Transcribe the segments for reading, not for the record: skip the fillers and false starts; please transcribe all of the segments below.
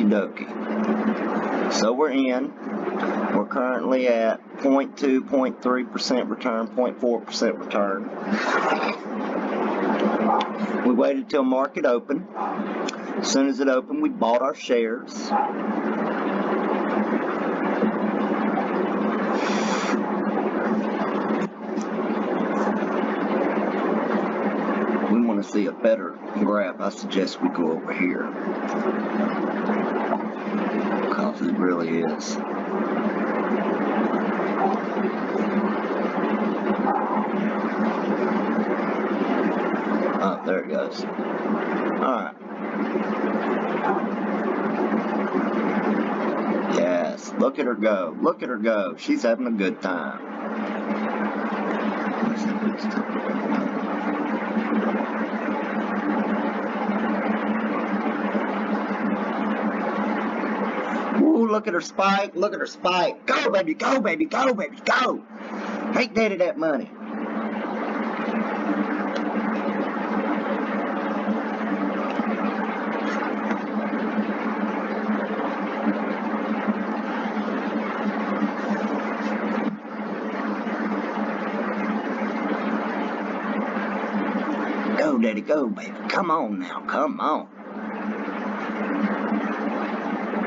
dokey. So we're in. We're currently at 0.2, 0.3% return, 0.4% return. We waited till market opened. As soon as it opened, we bought our shares. We want to see a better graph. I suggest we go over here, because it really is. Oh, there it goes. Alright. Yes, look at her go. Look at her go. She's having a good time. Ooh, look at her spike. Look at her spike. Go, baby. Go, baby. Go, baby. Go. Take Daddy that money. Go, Daddy, go, baby. Come on now, come on.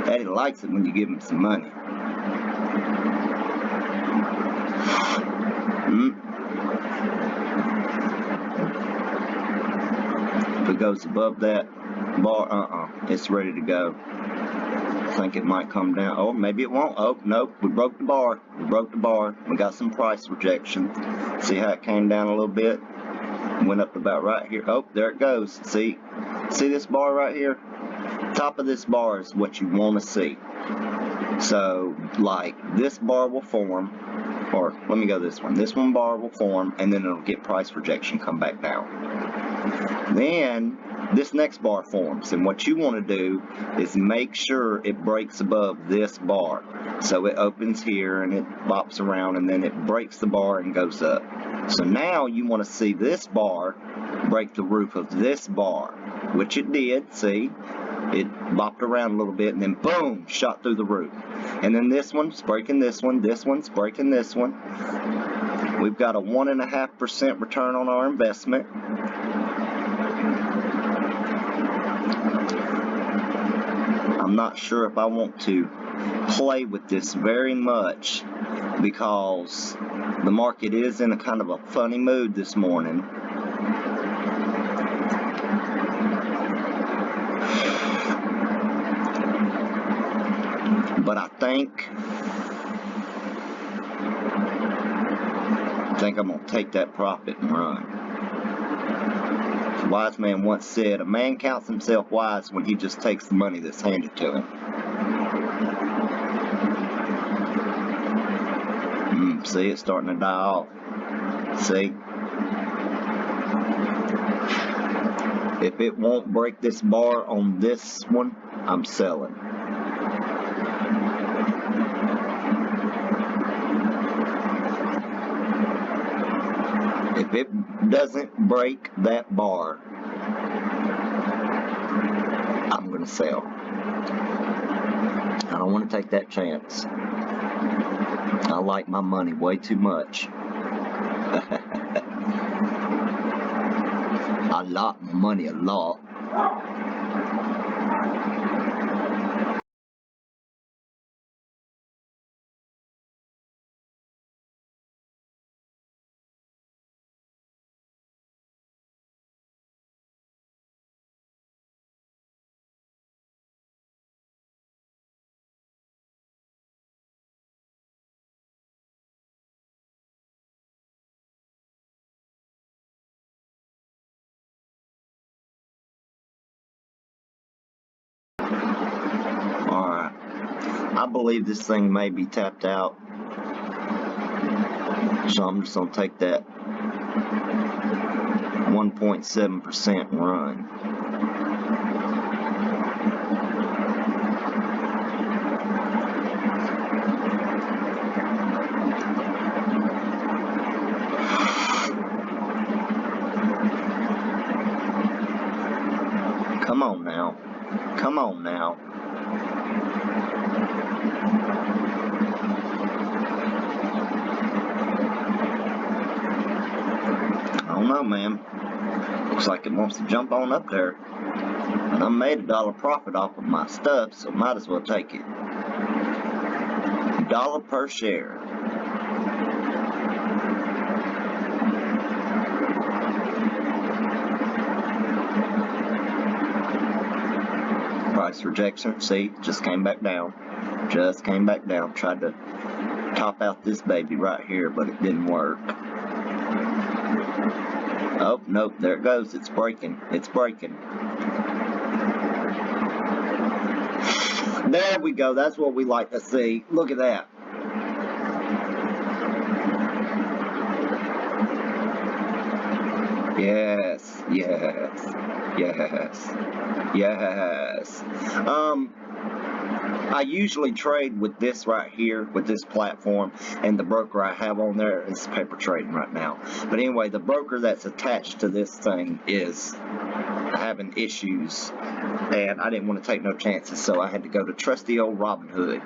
Daddy likes it when you give him some money. If it goes above that bar, it's ready to go. I think it might come down. Oh, maybe it won't. Oh, nope, we broke the bar. We broke the bar. We got some price rejection. See how it came down a little bit? Went up about right here. Oh, there it goes. See this bar right here? Top of this bar is what you want to see. So, like, this bar will form, or let me go this one. This one bar will form, and then it'll get price rejection, come back down. Then this next bar forms, and what you want to do is make sure it breaks above this bar. So it opens here and it bops around, and then it breaks the bar and goes up. So now you want to see this bar break the roof of this bar, which it did. See, it bopped around a little bit, and then boom, shot through the roof. And then this one's breaking this one, this one's breaking this one. We've got a 1.5% return on our investment. I'm not sure if I want to play with this very much, because the market is in a kind of a funny mood this morning. But I think I'm going to take that profit and run. The wise man once said, a man counts himself wise when he just takes the money that's handed to him. See, it's starting to die off. See? If it won't break this bar on this one, I'm selling. If it doesn't break that bar, I'm going to sell. I don't want to take that chance. I like my money way too much. I like my money a lot. Alright, I believe this thing may be tapped out, so I'm just going to take that 1.7% run. Come on now. Come on now. I don't know, man. Looks like it wants to jump on up there. And I made $1 profit off of my stuff, so might as well take it. $1 per share. Price rejection, see, just came back down. Just came back down. Tried to top out this baby right here, but it didn't work. Oh, nope, there it goes. It's breaking. It's breaking. There we go. That's what we like to see. Look at that. Yes, yes, yes, yes. I usually trade with this right here, with this platform, and the broker I have on there is paper trading right now. But anyway, the broker that's attached to this thing is having issues, and I didn't want to take no chances, so I had to go to trusty old Robinhood.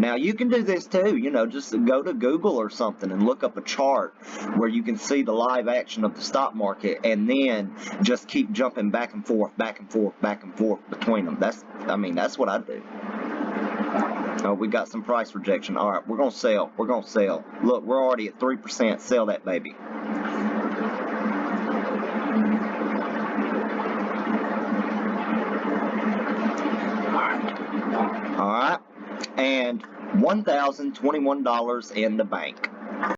Now you can do this too, you know, just go to Google or something and look up a chart where you can see the live action of the stock market, and then just keep jumping back and forth, back and forth, back and forth between them. That's what I do. Oh, we got some price rejection. All right, we're gonna sell. We're gonna sell. Look, we're already at 3%. Sell that baby. All right, and $1,021 in the bank.